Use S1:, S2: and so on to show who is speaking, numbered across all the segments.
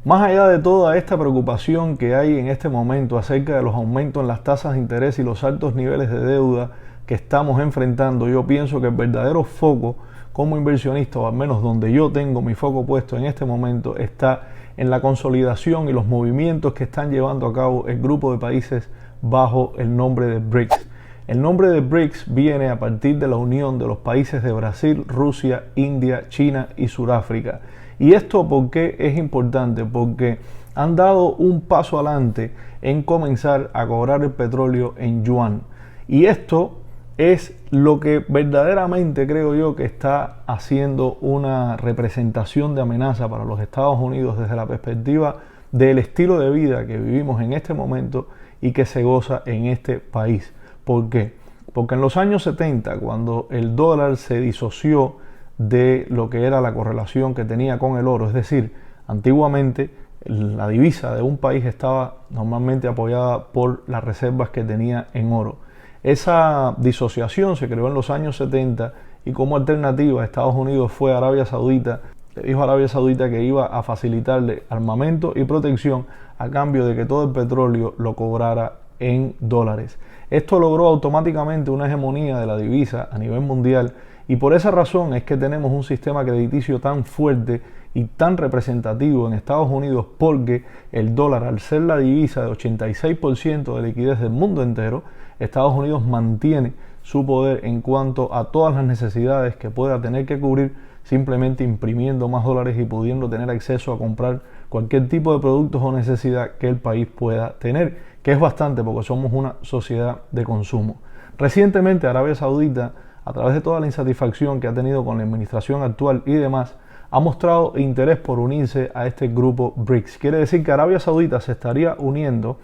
S1: Más allá de toda esta preocupación que hay en este momento acerca de los aumentos en las tasas de interés y los altos niveles de deuda que estamos enfrentando, yo pienso que el verdadero foco como inversionista, o al menos donde yo tengo mi foco puesto en este momento, está en la consolidación y los movimientos que están llevando a cabo el grupo de países bajo el nombre de BRICS. El nombre de BRICS viene a partir de la unión de los países de Brasil, Rusia, India, China y Sudáfrica. ¿Y esto por qué es importante? Porque han dado un paso adelante en comenzar a cobrar el petróleo en yuan. Y esto es lo que verdaderamente creo yo que está haciendo una representación de amenaza para los Estados Unidos desde la perspectiva del estilo de vida que vivimos en este momento y que se goza en este país. ¿Por qué? Porque en los años 70, cuando el dólar se disoció de lo que era la correlación que tenía con el oro, es decir, antiguamente la divisa de un país estaba normalmente apoyada por las reservas que tenía en oro. Esa disociación se creó en los años 70 y como alternativa Estados Unidos fue a Arabia Saudita, le dijo a Arabia Saudita que iba a facilitarle armamento y protección a cambio de que todo el petróleo lo cobrara en dólares. Esto logró automáticamente una hegemonía de la divisa a nivel mundial y por esa razón es que tenemos un sistema crediticio tan fuerte y tan representativo en Estados Unidos, porque el dólar, al ser la divisa de 86% de liquidez del mundo entero, Estados Unidos mantiene su poder en cuanto a todas las necesidades que pueda tener que cubrir simplemente imprimiendo más dólares y pudiendo tener acceso a comprar cualquier tipo de productos o necesidad que el país pueda tener, que es bastante porque somos una sociedad de consumo. Recientemente Arabia Saudita, a través de toda la insatisfacción que ha tenido con la administración actual y demás, ha mostrado interés por unirse a este grupo BRICS. Quiere decir que Arabia Saudita se estaría uniendo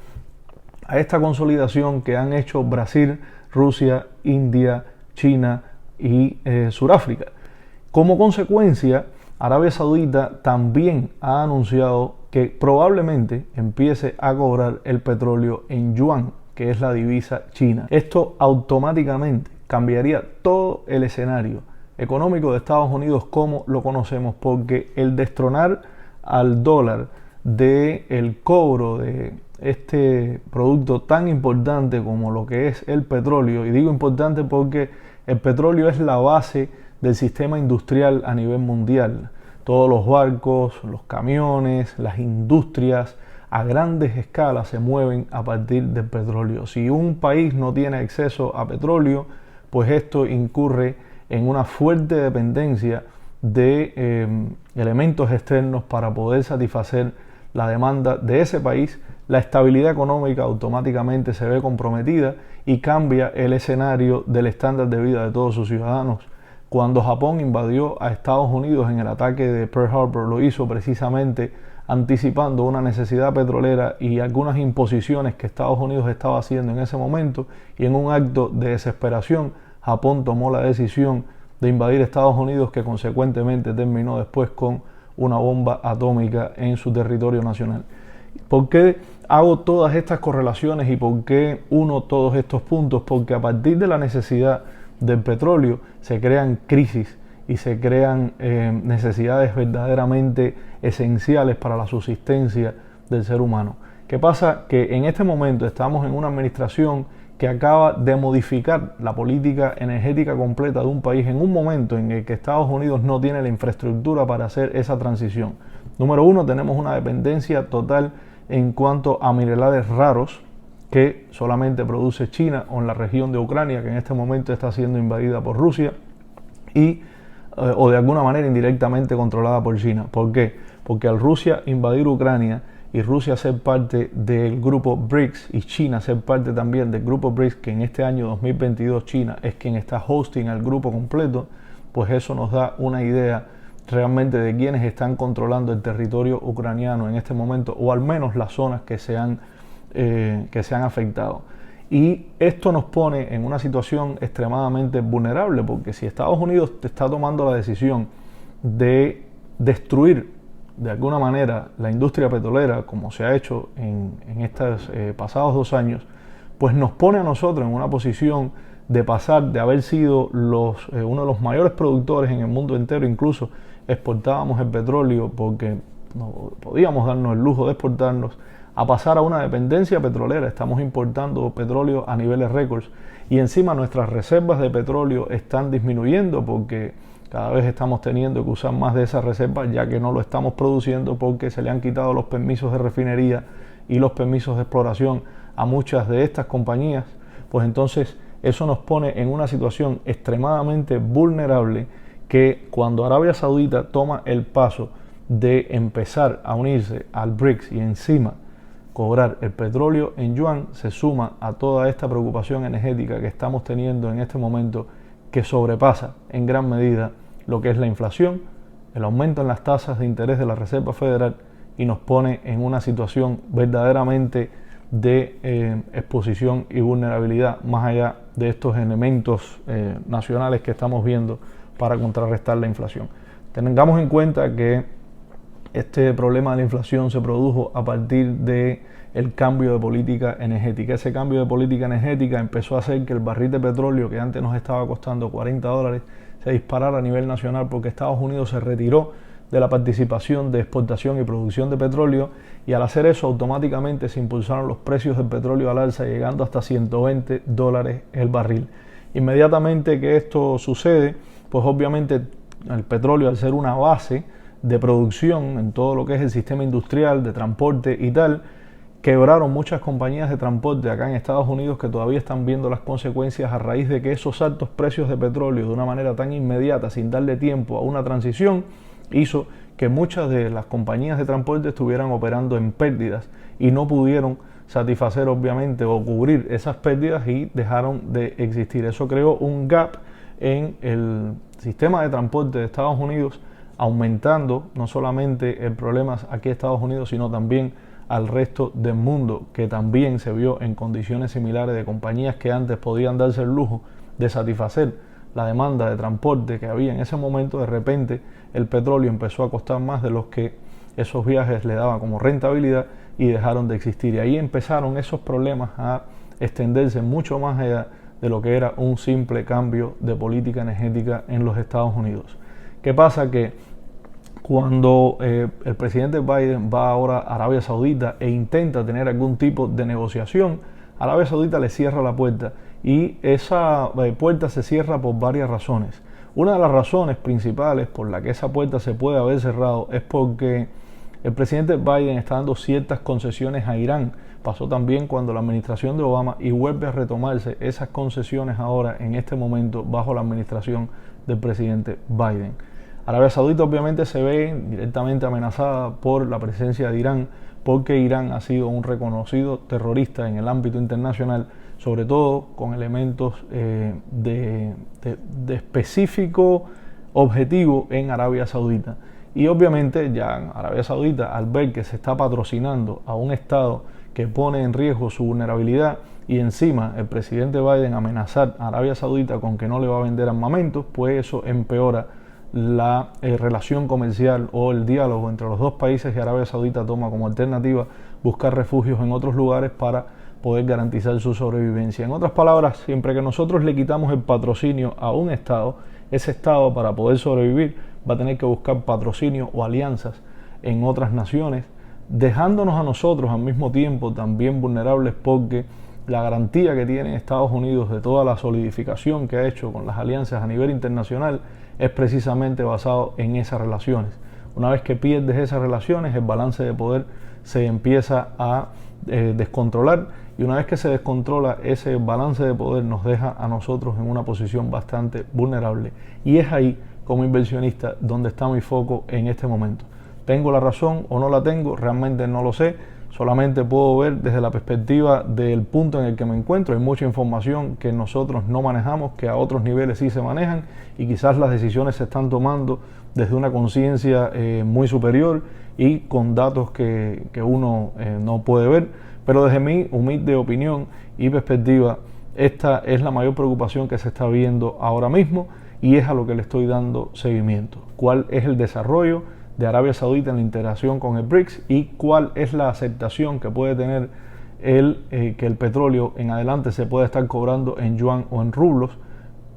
S1: a esta consolidación que han hecho Brasil, Rusia, India, China y Sudáfrica. Como consecuencia, Arabia Saudita también ha anunciado que probablemente empiece a cobrar el petróleo en yuan, que es la divisa china. Esto automáticamente cambiaría todo el escenario económico de Estados Unidos como lo conocemos, porque el destronar al dólar del cobro de este producto tan importante como lo que es el petróleo, y digo importante porque el petróleo es la base del sistema industrial a nivel mundial. Todos los barcos, los camiones, las industrias a grandes escalas se mueven a partir del petróleo. Si un país no tiene acceso a petróleo, pues esto incurre en una fuerte dependencia de elementos externos para poder satisfacer la demanda de ese país. La estabilidad económica automáticamente se ve comprometida y cambia el escenario del estándar de vida de todos sus ciudadanos. Cuando Japón invadió a Estados Unidos en el ataque de Pearl Harbor, lo hizo precisamente anticipando una necesidad petrolera y algunas imposiciones que Estados Unidos estaba haciendo en ese momento, y en un acto de desesperación Japón tomó la decisión de invadir Estados Unidos, que consecuentemente terminó después con una bomba atómica en su territorio nacional. ¿Por qué hago todas estas correlaciones y por qué uno todos estos puntos? Porque a partir de la necesidad del petróleo se crean crisis y se crean necesidades verdaderamente esenciales para la subsistencia del ser humano. ¿Qué pasa? Que en este momento estamos en una administración que acaba de modificar la política energética completa de un país en un momento en el que Estados Unidos no tiene la infraestructura para hacer esa transición. Número uno, tenemos una dependencia total en cuanto a minerales raros que solamente produce China, o en la región de Ucrania, que en este momento está siendo invadida por Rusia o de alguna manera indirectamente controlada por China. ¿Por qué? Porque al Rusia invadir Ucrania y Rusia ser parte del grupo BRICS y China ser parte también del grupo BRICS, que en este año 2022 China es quien está hosting al grupo completo, pues eso nos da una idea realmente de quiénes están controlando el territorio ucraniano en este momento, o al menos las zonas que se han afectado. Y esto nos pone en una situación extremadamente vulnerable, porque si Estados Unidos está tomando la decisión de destruir de alguna manera la industria petrolera, como se ha hecho en estos pasados 2 años, pues nos pone a nosotros en una posición de pasar de haber sido uno de los mayores productores en el mundo entero. Incluso exportábamos el petróleo porque podíamos darnos el lujo de exportarnos, a pasar a una dependencia petrolera. Estamos importando petróleo a niveles récords y encima nuestras reservas de petróleo están disminuyendo porque cada vez estamos teniendo que usar más de esas reservas, ya que no lo estamos produciendo porque se le han quitado los permisos de refinería y los permisos de exploración a muchas de estas compañías. Pues entonces eso nos pone en una situación extremadamente vulnerable, que cuando Arabia Saudita toma el paso de empezar a unirse al BRICS y encima cobrar el petróleo en yuan, se suma a toda esta preocupación energética que estamos teniendo en este momento, que sobrepasa en gran medida lo que es la inflación, el aumento en las tasas de interés de la Reserva Federal, y nos pone en una situación verdaderamente de exposición y vulnerabilidad, más allá de estos elementos nacionales que estamos viendo para contrarrestar la inflación. Tengamos en cuenta que este problema de la inflación se produjo a partir del cambio de política energética. Ese cambio de política energética empezó a hacer que el barril de petróleo, que antes nos estaba costando $40, se disparara a nivel nacional, porque Estados Unidos se retiró de la participación de exportación y producción de petróleo, y al hacer eso automáticamente se impulsaron los precios del petróleo al alza, llegando hasta $120 el barril. Inmediatamente que esto sucede, pues obviamente el petróleo, al ser una base de producción en todo lo que es el sistema industrial, de transporte y tal, quebraron muchas compañías de transporte acá en Estados Unidos, que todavía están viendo las consecuencias a raíz de que esos altos precios de petróleo, de una manera tan inmediata, sin darle tiempo a una transición, hizo que muchas de las compañías de transporte estuvieran operando en pérdidas y no pudieron satisfacer obviamente o cubrir esas pérdidas y dejaron de existir. Eso creó un gap en el sistema de transporte de Estados Unidos, aumentando no solamente el problema aquí en Estados Unidos, sino también al resto del mundo, que también se vio en condiciones similares, de compañías que antes podían darse el lujo de satisfacer la demanda de transporte que había en ese momento. De repente el petróleo empezó a costar más de los que esos viajes le daban como rentabilidad y dejaron de existir. Y ahí empezaron esos problemas a extenderse mucho más allá de lo que era un simple cambio de política energética en los Estados Unidos. ¿Qué pasa? Que cuando el presidente Biden va ahora a Arabia Saudita e intenta tener algún tipo de negociación, Arabia Saudita le cierra la puerta, y esa puerta se cierra por varias razones. Una de las razones principales por la que esa puerta se puede haber cerrado es porque el presidente Biden está dando ciertas concesiones a Irán. Pasó también cuando la administración de Obama, y vuelve a retomarse esas concesiones ahora en este momento bajo la administración del presidente Biden. Arabia Saudita obviamente se ve directamente amenazada por la presencia de Irán, porque Irán ha sido un reconocido terrorista en el ámbito internacional, sobre todo con elementos de específico objetivo en Arabia Saudita. Y obviamente ya Arabia Saudita, al ver que se está patrocinando a un Estado que pone en riesgo su vulnerabilidad, y encima el presidente Biden amenazar a Arabia Saudita con que no le va a vender armamentos, pues eso empeora la relación comercial o el diálogo entre los dos países, y Arabia Saudita toma como alternativa buscar refugios en otros lugares para poder garantizar su sobrevivencia. En otras palabras, siempre que nosotros le quitamos el patrocinio a un Estado, ese Estado, para poder sobrevivir, va a tener que buscar patrocinio o alianzas en otras naciones, dejándonos a nosotros al mismo tiempo también vulnerables, porque la garantía que tiene Estados Unidos de toda la solidificación que ha hecho con las alianzas a nivel internacional es precisamente basado en esas relaciones. Una vez que pierdes esas relaciones, el balance de poder se empieza a descontrolar, y una vez que se descontrola ese balance de poder, nos deja a nosotros en una posición bastante vulnerable. Y es ahí, como inversionista, donde está mi foco en este momento. ¿Tengo la razón o no la tengo? Realmente no lo sé. Solamente puedo ver desde la perspectiva del punto en el que me encuentro. Hay mucha información que nosotros no manejamos, que a otros niveles sí se manejan, y quizás las decisiones se están tomando desde una conciencia muy superior y con datos que uno no puede ver. Pero desde mi humilde opinión y perspectiva, esta es la mayor preocupación que se está viendo ahora mismo, y es a lo que le estoy dando seguimiento. ¿Cuál es el desarrollo de Arabia Saudita en la integración con el BRICS, y cuál es la aceptación que puede tener que el petróleo en adelante se pueda estar cobrando en yuan o en rublos?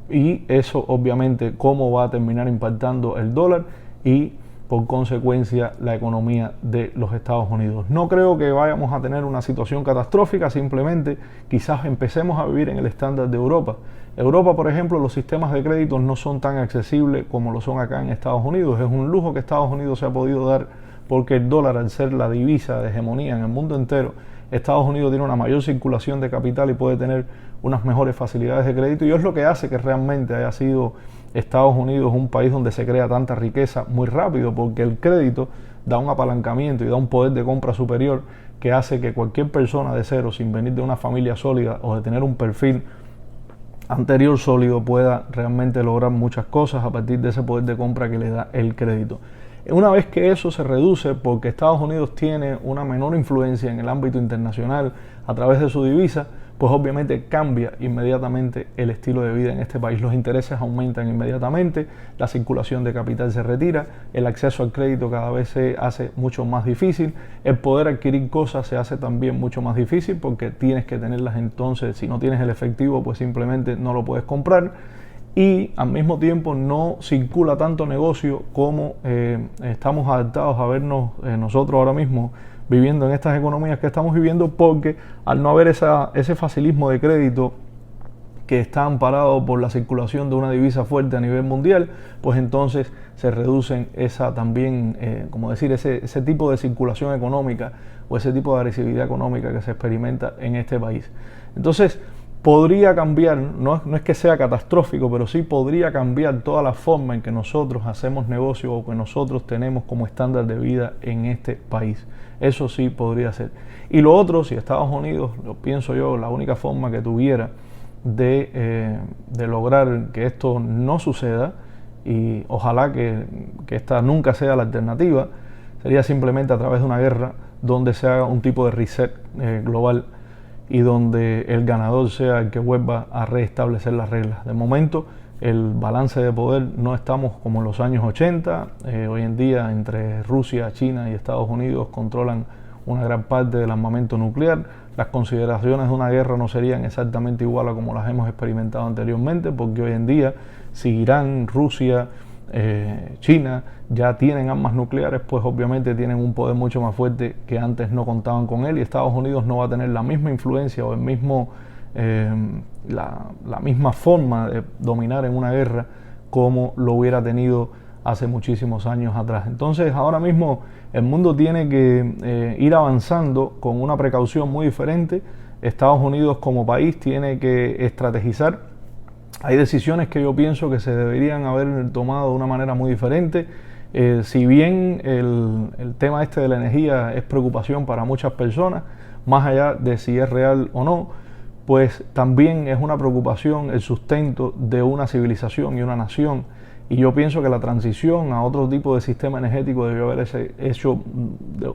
S1: Y eso obviamente cómo va a terminar impactando el dólar y por consecuencia la economía de los Estados Unidos. No creo que vayamos a tener una situación catastrófica, simplemente quizás empecemos a vivir en el estándar de Europa. Europa, por ejemplo, los sistemas de crédito no son tan accesibles como lo son acá en Estados Unidos. Es un lujo que Estados Unidos se ha podido dar porque el dólar, al ser la divisa de hegemonía en el mundo entero, Estados Unidos tiene una mayor circulación de capital y puede tener unas mejores facilidades de crédito, y es lo que hace que realmente haya sido Estados Unidos un país donde se crea tanta riqueza muy rápido, porque el crédito da un apalancamiento y da un poder de compra superior que hace que cualquier persona de cero, sin venir de una familia sólida o de tener un perfil anterior sólido, pueda realmente lograr muchas cosas a partir de ese poder de compra que le da el crédito. Una vez que eso se reduce, porque Estados Unidos tiene una menor influencia en el ámbito internacional a través de su divisa, pues obviamente cambia inmediatamente el estilo de vida en este país. Los intereses aumentan inmediatamente, la circulación de capital se retira, el acceso al crédito cada vez se hace mucho más difícil, el poder adquirir cosas se hace también mucho más difícil porque tienes que tenerlas. Entonces, si no tienes el efectivo, pues simplemente no lo puedes comprar. Y al mismo tiempo no circula tanto negocio como estamos adaptados a vernos nosotros ahora mismo viviendo en estas economías que estamos viviendo, porque al no haber ese facilismo de crédito que está amparado por la circulación de una divisa fuerte a nivel mundial, pues entonces se reducen ese tipo de circulación económica o ese tipo de agresividad económica que se experimenta en este país. Entonces, podría cambiar, no es que sea catastrófico, pero sí podría cambiar toda la forma en que nosotros hacemos negocio o que nosotros tenemos como estándar de vida en este país. Eso sí podría ser. Y lo otro, si Estados Unidos, lo pienso yo, la única forma que tuviera de lograr que esto no suceda, y ojalá que esta nunca sea la alternativa, sería simplemente a través de una guerra donde se haga un tipo de reset global y donde el ganador sea el que vuelva a restablecer las reglas. De momento, el balance de poder no estamos como en los años 80. Hoy en día, entre Rusia, China y Estados Unidos controlan una gran parte del armamento nuclear. Las consideraciones de una guerra no serían exactamente igual a como las hemos experimentado anteriormente, porque hoy en día, si Irán, Rusia, China ya tienen armas nucleares, pues obviamente tienen un poder mucho más fuerte que antes no contaban con él, y Estados Unidos no va a tener la misma influencia o la misma forma de dominar en una guerra como lo hubiera tenido hace muchísimos años atrás. Entonces ahora mismo el mundo tiene que ir avanzando con una precaución muy diferente. Estados Unidos como país tiene que estrategizar. Hay decisiones que yo pienso que se deberían haber tomado de una manera muy diferente. Si bien el tema de la energía es preocupación para muchas personas, más allá de si es real o no, pues también es una preocupación el sustento de una civilización y una nación. Y yo pienso que la transición a otro tipo de sistema energético debió haberse hecho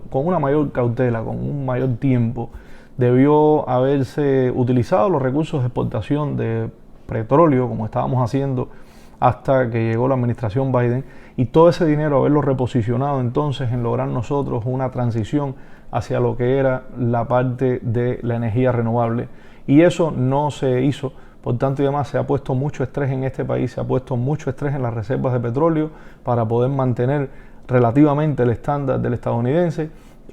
S1: con una mayor cautela, con un mayor tiempo. Debió haberse utilizado los recursos de exportación de petróleo, como estábamos haciendo hasta que llegó la administración Biden, y todo ese dinero haberlo reposicionado entonces en lograr nosotros una transición hacia lo que era la parte de la energía renovable. Y eso no se hizo. Por tanto y demás, se ha puesto mucho estrés en este país, se ha puesto mucho estrés en las reservas de petróleo para poder mantener relativamente el estándar del estadounidense.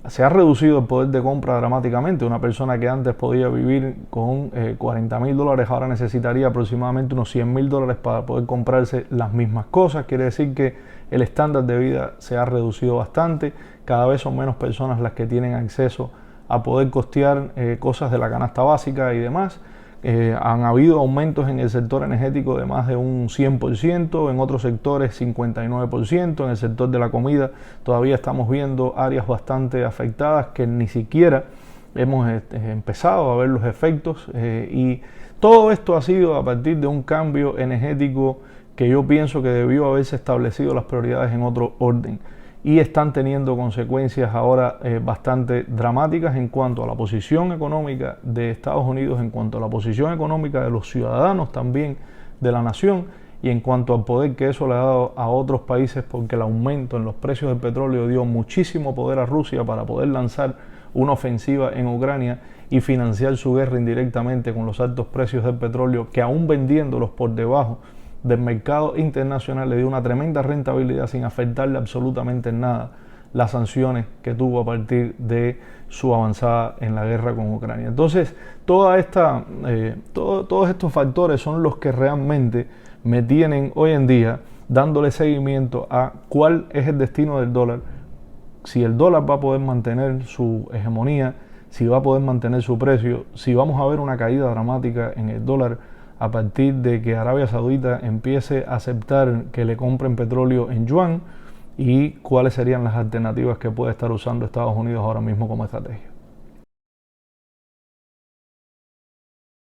S1: Se ha reducido el poder de compra dramáticamente. Una persona que antes podía vivir con $40,000 ahora necesitaría aproximadamente unos $100,000 para poder comprarse las mismas cosas. Quiere decir que el estándar de vida se ha reducido bastante. Cada vez son menos personas las que tienen acceso a poder costear cosas de la canasta básica y demás. Han habido aumentos en el sector energético de más de un 100%, en otros sectores 59%, en el sector de la comida todavía estamos viendo áreas bastante afectadas que ni siquiera hemos empezado a ver los efectos, y todo esto ha sido a partir de un cambio energético que yo pienso que debió haberse establecido las prioridades en otro orden, y están teniendo consecuencias ahora bastante dramáticas en cuanto a la posición económica de Estados Unidos, en cuanto a la posición económica de los ciudadanos también de la nación, y en cuanto al poder que eso le ha dado a otros países, porque el aumento en los precios del petróleo dio muchísimo poder a Rusia para poder lanzar una ofensiva en Ucrania y financiar su guerra indirectamente con los altos precios del petróleo, que aún vendiéndolos por debajo del mercado internacional le dio una tremenda rentabilidad sin afectarle absolutamente en nada las sanciones que tuvo a partir de su avanzada en la guerra con Ucrania. Entonces, todos estos factores son los que realmente me tienen hoy en día dándole seguimiento a cuál es el destino del dólar, si el dólar va a poder mantener su hegemonía, si va a poder mantener su precio, si vamos a ver una caída dramática en el dólar a partir de que Arabia Saudita empiece a aceptar que le compren petróleo en yuan, y cuáles serían las alternativas que puede estar usando Estados Unidos ahora mismo como estrategia.